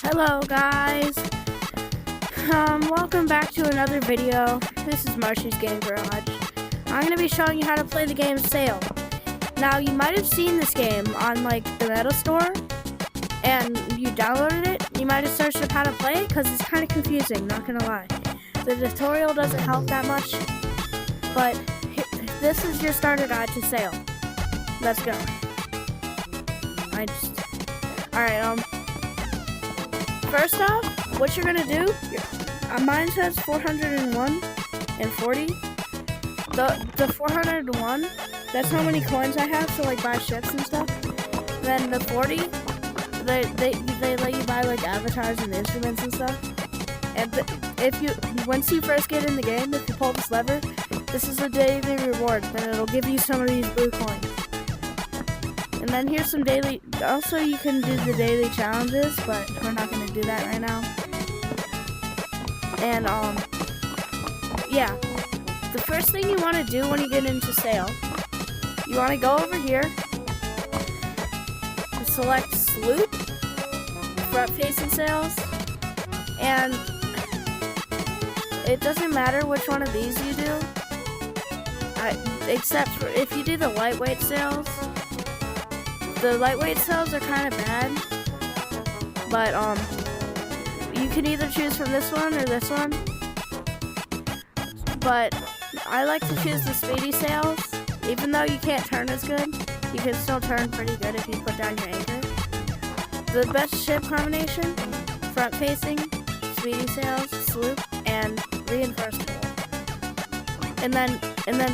Hello guys, welcome back to another video. This is Marshy's Game Garage. I'm going to be showing you how to play the game Sail. Now you might have seen this game on like the Meta Store and you downloaded it. You might have searched up how to play it because it's kind of confusing, not going to lie. The tutorial doesn't help that much, but this is your starter guide to Sail. Let's go. Alright, first off, what you're gonna do, mine says 401 and 40. The 401, that's how many coins I have to like buy ships and stuff. Then the 40, they let you buy like avatars and instruments and stuff. And once you first get in the game, if you pull this lever, this is a daily reward. Then it'll give you some of these blue coins. And then here's some daily, also you can do the daily challenges, but we're not going to do that right now. And, yeah. The first thing you want to do when you get into Sail, you want to go over here, select Sloop, front-facing sails, and it doesn't matter which one of these you do, except for if you do the lightweight sails. The lightweight sails are kind of bad, but you can either choose from this one or this one. But I like to choose the speedy sails. Even though you can't turn as good, you can still turn pretty good if you put down your anchor. The best ship combination: front-facing, speedy sails, sloop, and reinforced hull. And then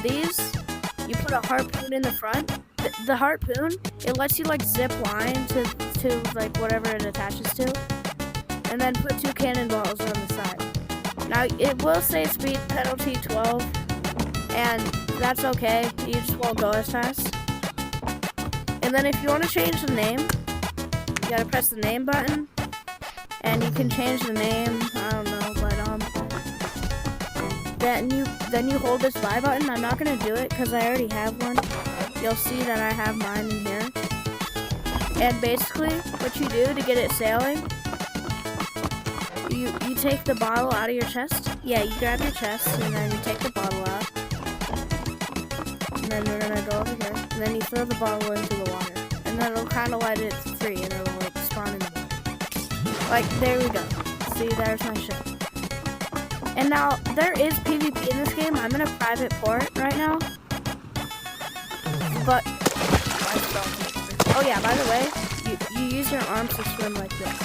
these, you put a harpoon in the front. The harpoon, it lets you like zip line to like whatever it attaches to, and then put 2 cannonballs on the side. Now it will say speed penalty 12, and that's okay. You just won't go as fast. And then if you want to change the name, you gotta press the name button, and you can change the name. I don't know, but then you hold this buy button. I'm not gonna do it because I already have one. You'll see that I have mine in here. And basically, what you do to get it sailing, you take the bottle out of your chest. Yeah, you grab your chest, and then you take the bottle out. And then we're gonna go over here. And then you throw the bottle into the water. And then it'll kind of let it free, and it'll like spawn in the water. Like, there we go. See, there's my ship. And now, there is PvP in this game. I'm in a private port right now. But, oh yeah, by the way, you use your arms to swim like this.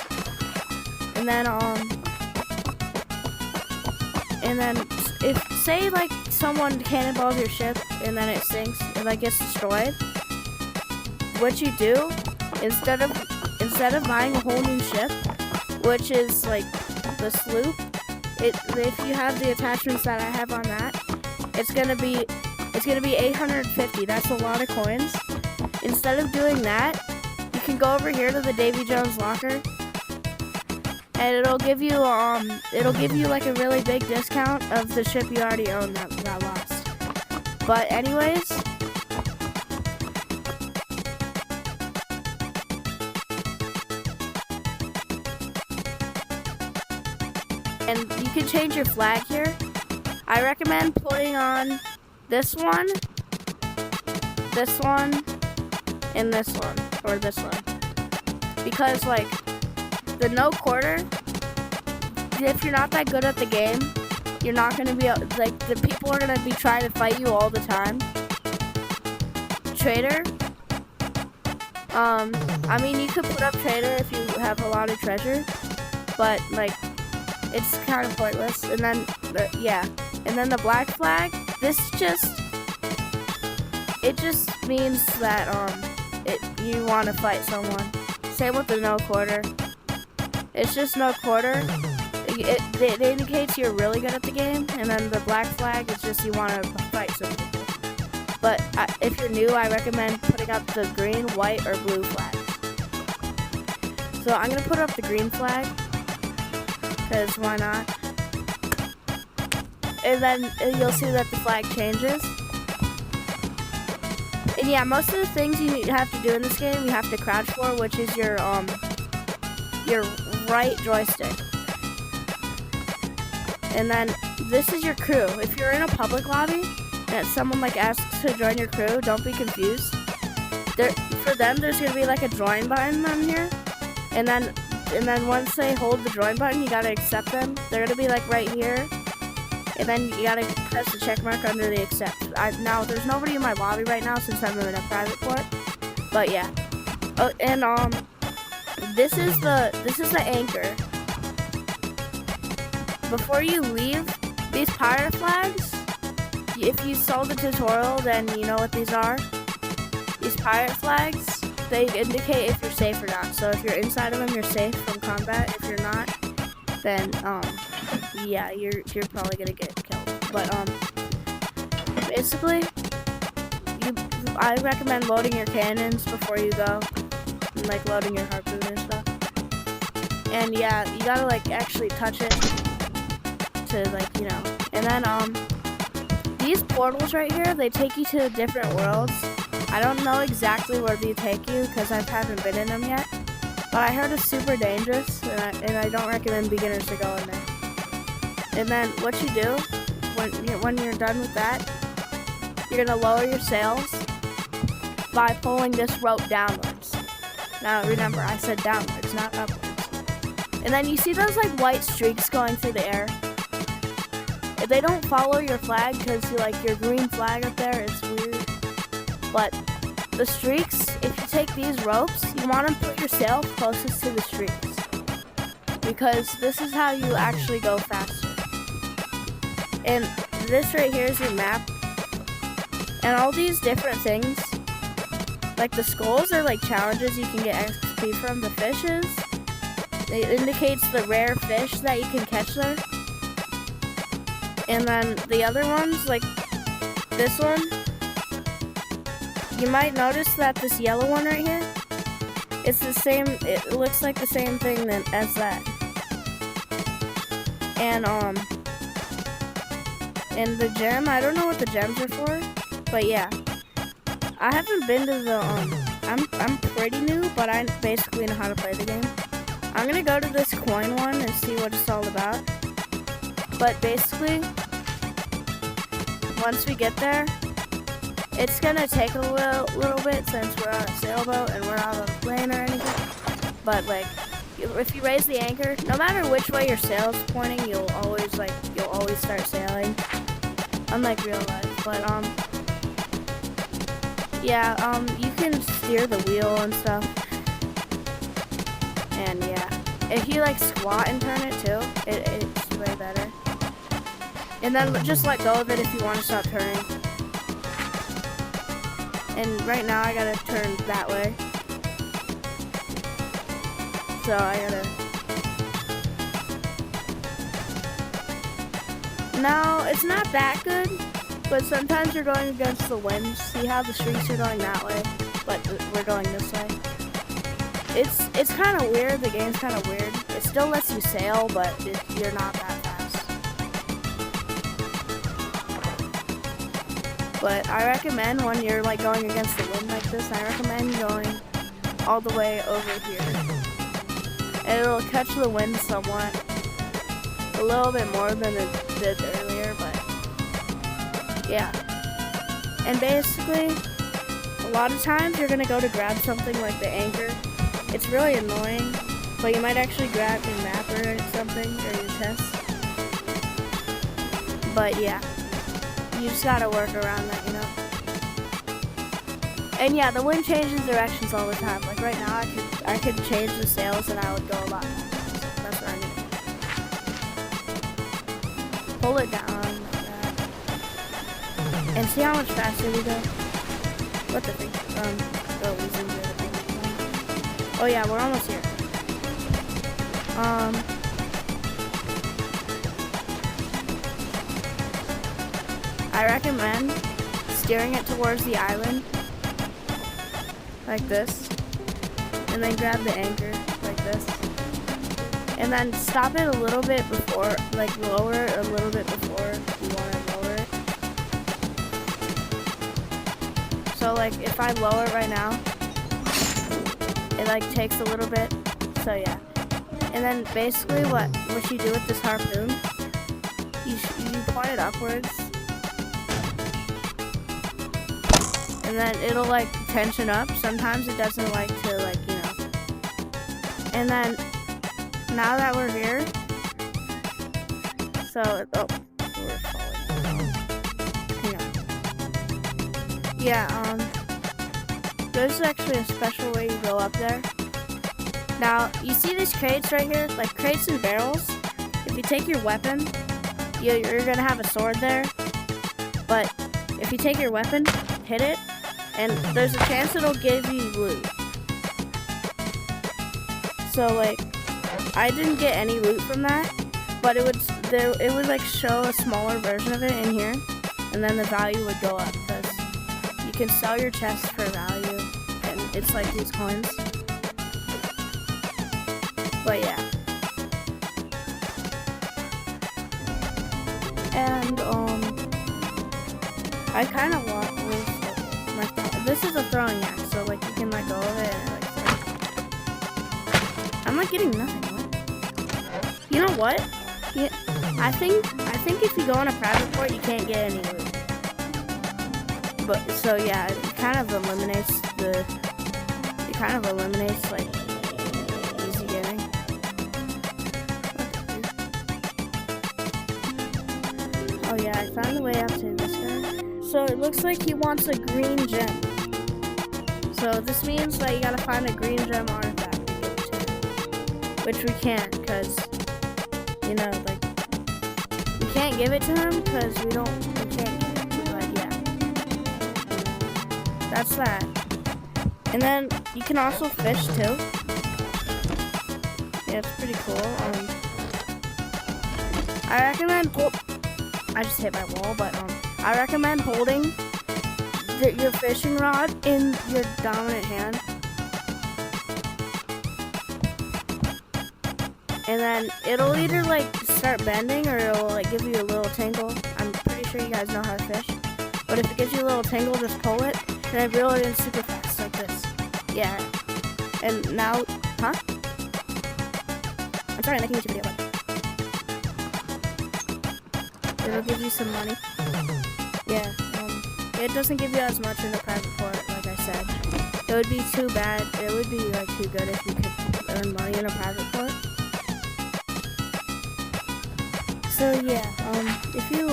And then if, say like someone cannonballs your ship and then it sinks and like gets destroyed, what you do, instead of buying a whole new ship, which is like the sloop, if you have the attachments that I have on that, it's gonna be 850. That's a lot of coins. Instead of doing that, you can go over here to the Davy Jones locker, and it'll give you like a really big discount of the ship you already own that got lost. But anyways, and you can change your flag here. I recommend putting on this one, and this one, or this one. Because, like, the no quarter, if you're not that good at the game, you're not going to be, like, the people are going to be trying to fight you all the time. Trader, I mean, you could put up trader if you have a lot of treasure, but, like, it's kind of pointless. And then, and then the black flag, it just means that you want to fight someone. Same with the no quarter. It's just no quarter. It indicates you're really good at the game, and then the black flag is just you want to fight some people. But if you're new, I recommend putting up the green, white, or blue flags. So I'm gonna put up the green flag, because why not? And then you'll see that the flag changes. And yeah, most of the things you have to do in this game, you have to crouch for, which is your right joystick. And then this is your crew. If you're in a public lobby and someone like asks to join your crew, don't be confused. For them, there's gonna be like a join button on here, and then once they hold the join button, you gotta accept them. They're gonna be like right here, and then you gotta press the check mark under the accept. Now there's nobody in my lobby right now since I'm in a private port, but yeah. Oh, and this is the anchor. Before you leave, these pirate flags, if you saw the tutorial, then you know what these are. These pirate flags, they indicate if you're safe or not. So if you're inside of them, you're safe from combat. If you're not, then yeah, you're probably gonna get killed. But basically, I recommend loading your cannons before you go, and like loading your harpoon and stuff. And yeah, you gotta like actually touch it to like, you know. And then these portals right here, they take you to different worlds. I don't know exactly where they take you because I haven't been in them yet, but I heard it's super dangerous, and I don't recommend beginners to go in there. And then what you do when you're done with that, you're gonna lower your sails by pulling this rope downwards. Now remember, I said downwards, not upwards. And then you see those like white streaks going through the air. If they don't follow your flag, because like your green flag up there, it's weird. But the streaks, if you take these ropes, you want to put your sail closest to the streaks, because this is how you actually go faster. And this right here is your map, and all these different things, like the skulls are like challenges you can get XP from. The fishes, it indicates the rare fish that you can catch there. And then the other ones, like this one, you might notice that this yellow one right here, it's the same, it looks like the same thing as that. And the gem, I don't know what the gems are for, but yeah. I haven't been to the, I'm pretty new, but I basically know how to play the game. I'm gonna go to this coin one and see what it's all about. But basically, once we get there, it's gonna take a little bit since we're on a sailboat and we're not on a plane or anything. But like, if you raise the anchor, no matter which way your sail's pointing, you'll always start sailing. Unlike real life, but yeah, you can steer the wheel and stuff. And yeah, if you like squat and turn it too, it's way better. And then just let go of it if you want to stop turning. And right now I gotta turn that way. So I gotta... No, it's not that good, but sometimes you're going against the wind. See how the streaks are going that way, but we're going this way. It's kind of weird, the game's kind of weird. It still lets you sail, but you're not that fast. But I recommend when you're like going against the wind like this, I recommend going all the way over here. And it'll catch the wind somewhat. A little bit more than it did earlier, but yeah. And basically, a lot of times you're gonna go to grab something like the anchor. It's really annoying, but you might actually grab your map or something, or your chest. But yeah, you just gotta work around that, you know. And yeah, the wind changes directions all the time. Like right now, I could change the sails and I would go a lot more. That's what I mean. Pull it down like that. And see how much faster we go? What the thing? Go easy into the thing. Oh yeah, we're almost here. I recommend steering it towards the island like this, and then grab the anchor like this, and then stop it a little bit before, like lower it a little bit before you want to lower it. So like if I lower it right now, it like takes a little bit, so yeah. And then basically what you do with this harpoon, you point it upwards. And then it'll like tension up. Sometimes it doesn't like to like, you know. And then now that we're here, so we're falling. Yeah, there's actually a special way you go up there. Now, you see these crates right here? Like crates and barrels. If you take your weapon, you're gonna have a sword there. But if you take your weapon, hit it, and there's a chance it'll give you loot. So like, I didn't get any loot from that, but it would like show a smaller version of it in here, and then the value would go up because you can sell your chests for value, and it's like these coins. But yeah. And I kind of want this is a throwing axe, so like you can let go of it and like throw. I'm not getting nothing. What? You know what? Yeah, I think if you go on a private port, you can't get any loot. But so yeah, it kind of eliminates like easy getting. Oh yeah, I found the way up to this guy. So it looks like he wants a green gem. So this means that you gotta find a green gem artifact to give it to him. Which we can't, because, you know, like, we can't give it to him because we can't give it. But yeah. That's that. And then you can also fish too. Yeah, it's pretty cool. I recommend I just hit my wall, but I recommend holding your fishing rod in your dominant hand, and then it'll either like start bending or it'll like give you a little tingle. I'm pretty sure you guys know how to fish, but if it gives you a little tingle, just pull it and then reel it in super fast like this. Yeah, and now, huh? I'm sorry, I'm making a YouTube video, but it'll give you some money. Yeah, it doesn't give you as much in a private port, like I said. It would be too bad. It would be like too good if you could earn money in a private port. So yeah, if you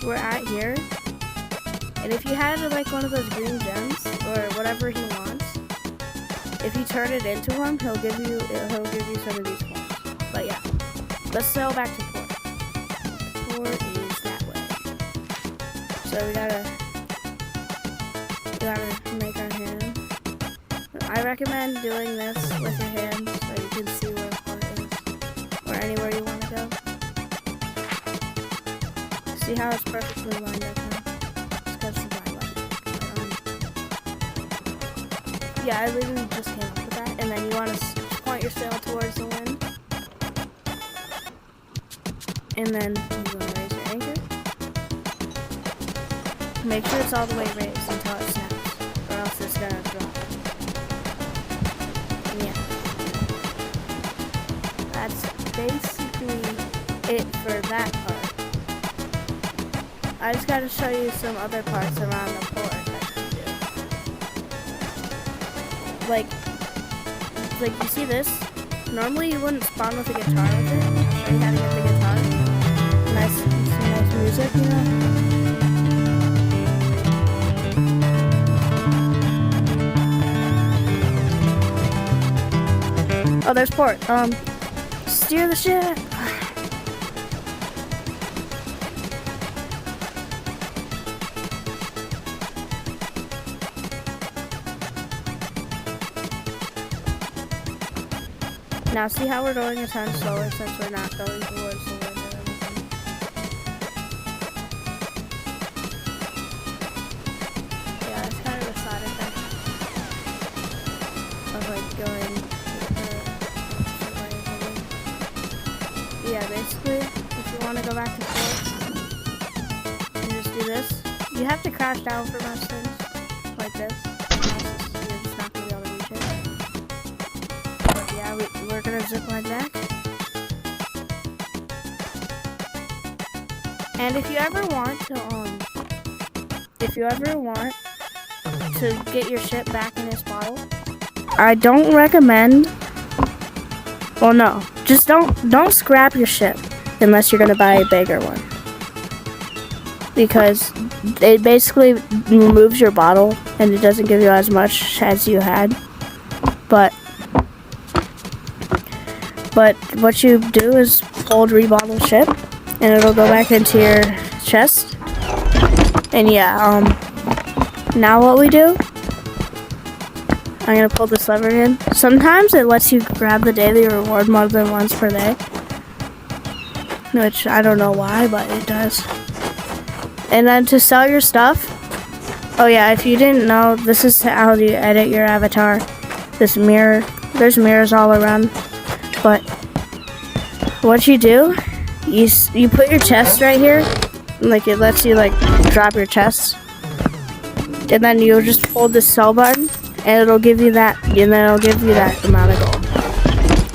were at here, and if you had like one of those green gems or whatever he wants, if you turn it into him, he'll give you some of these coins. But yeah, let's sail back to port. Port is that way. So we gotta make our hand. I recommend doing this with your hand so you can see where the port is, or anywhere you want to go. See how it's perfectly lined up now? It's because of my light. Yeah, I literally just came up with that, and then you want to point your sail towards the wind, and then you want to raise your anchor. Make sure it's all the way raised until it snaps, or else it's gonna drop. Yeah. That's basically it for that part. I just gotta show you some other parts around the port that you do. Like you see this? Normally you wouldn't spawn with a guitar with it. I'll show you how to get the guitar. Some nice music, you know? Oh, there's port. Steer the ship. Now see how we're going a ton slower since we're not going towards the wind or anything. Yeah, it's kind of a side effect of like going yeah, basically, if you want to go back to port, you just do this. You have to crash down for most things, like this. You're just not going to be able to reach it. But yeah, we're gonna zipline back. And if you ever want to get your ship back in this bottle, I don't recommend. Well, no, just don't scrap your ship unless you're gonna buy a bigger one, because it basically removes your bottle and it doesn't give you as much as you had. But what you do is hold rebottle ship, and it'll go back into your chest. And yeah, now what we do, I'm gonna pull this lever in. Sometimes it lets you grab the daily reward more than once per day, which I don't know why, but it does. And then to sell your stuff, oh yeah, if you didn't know, this is how you edit your avatar. This mirror, there's mirrors all around, but what you do, you put your chest right here, like it lets you like drop your chest, and then you'll just hold the sell button, and it'll give you that, and then it'll give you that amount of gold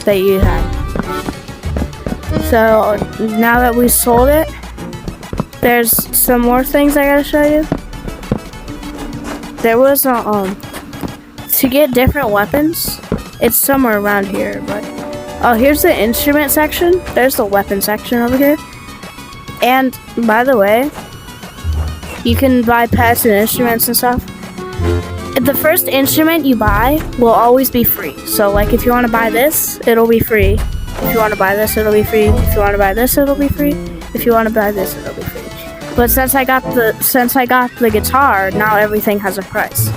that you had. So now that we sold it, there's some more things I gotta show you. There was to get different weapons, it's somewhere around here, but oh, here's the instrument section. There's the weapon section over here. And by the way, you can buy pets and instruments and stuff. The first instrument you buy will always be free. So like if you want to buy this, it'll be free. If you want to buy this, it'll be free. If you want to buy this, it'll be free. If you want to buy this, it'll be free. But since I got the guitar, now everything has a price.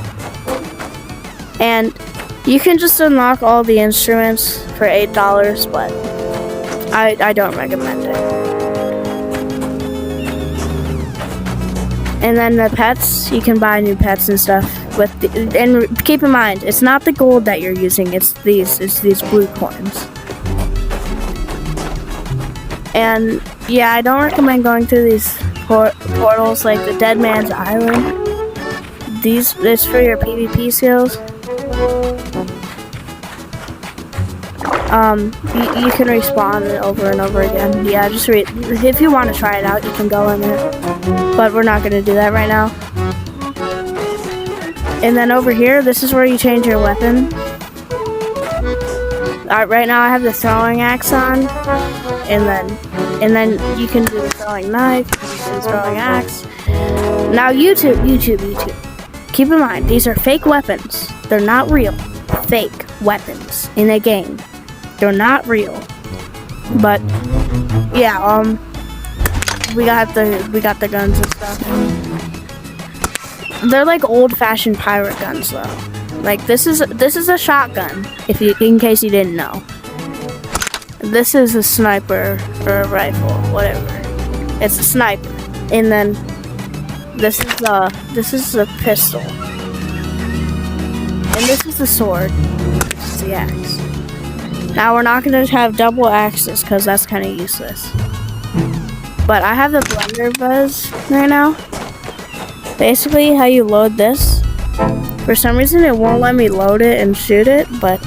And you can just unlock all the instruments for $8, but I don't recommend it. And then the pets, you can buy new pets and stuff. And keep in mind, it's not the gold that you're using, it's these blue coins. And yeah, I don't recommend going through these portals like the Dead Man's Island. It's for your PvP skills. You can respawn over and over again. Yeah, just if you want to try it out, you can go in there. But we're not going to do that right now. And then over here, this is where you change your weapon. Right now I have the throwing axe on, and then you can do the throwing knife, the throwing axe. Now YouTube. Keep in mind, these are fake weapons. They're not real. Fake weapons in a game. They're not real. But yeah, we got the guns and stuff. They're like old-fashioned pirate guns though. Like this is a shotgun, in case you didn't know. This is a sniper or a rifle, whatever. It's a sniper. And then this is a pistol. And this is the sword. This is the axe. Now we're not gonna have double axes because that's kind of useless. But I have the blunderbuss right now. Basically, how you load this. For some reason, it won't let me load it and shoot it. But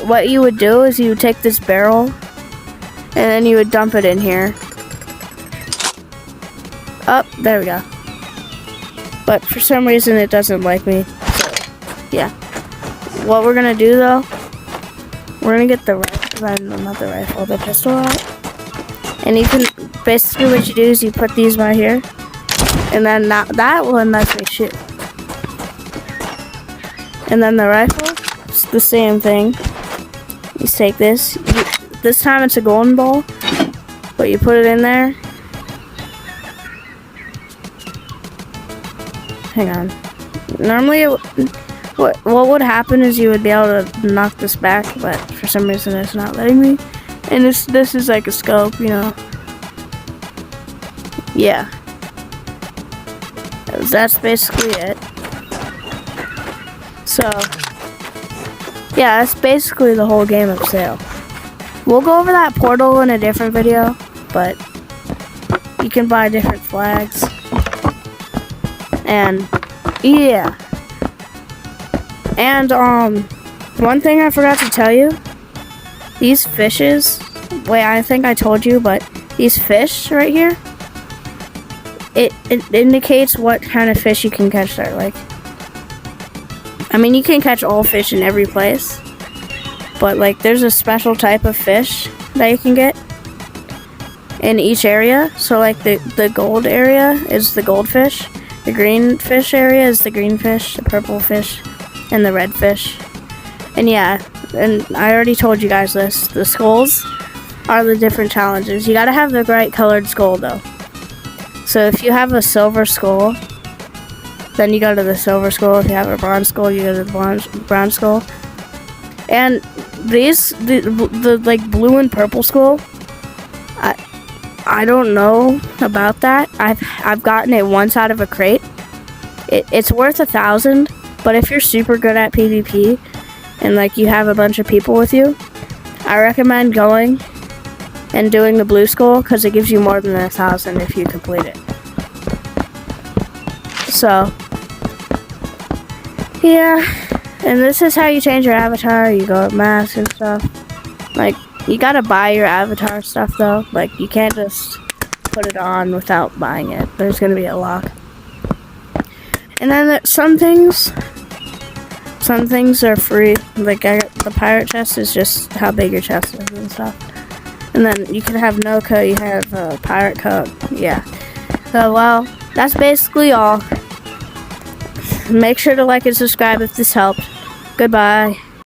what you would do is you would take this barrel and then you would dump it in here. Oh, there we go. But for some reason, it doesn't like me. So, yeah. What we're gonna do though, we're gonna get the pistol out. And you can, basically what you do is you put these right here. And then that one lets me shoot. And then the rifle, it's the same thing. You take this. This time it's a golden ball. But you put it in there. Hang on. Normally, what would happen is you would be able to knock this back, but for some reason it's not letting me. And this is like a scope, you know. Yeah. That's basically it. So, yeah, that's basically the whole game of Sail. We'll go over that portal in a different video, but you can buy different flags. And, yeah. And, one thing I forgot to tell you these fishes, wait, I think I told you, but these fish right here, it indicates what kind of fish you can catch there. Like, I mean, you can catch all fish in every place, but like there's a special type of fish that you can get in each area. So like the gold area is the goldfish, the green fish area is the green fish, the purple fish, and the red fish. And yeah, and I already told you guys this, the skulls are the different challenges. You gotta have the right colored skull though. So if you have a silver skull, then you go to the silver skull. If you have a bronze skull, you go to the bronze skull. And these, the like blue and purple skull, I don't know about that. I've gotten it once out of a crate. It's worth 1,000, but if you're super good at PvP and like you have a bunch of people with you, I recommend going and doing the blue skull because it gives you more than 1,000 if you complete it. So yeah, and this is how you change your avatar. You go to mask and stuff. Like, you gotta buy your avatar stuff though. Like, you can't just put it on without buying it. There's gonna be a lock. And then some things are free. Like, the pirate chest is just how big your chest is and stuff. And then you can have no code. You have pirate code. Yeah. So, well, that's basically all. Make sure to like and subscribe if this helped. Goodbye.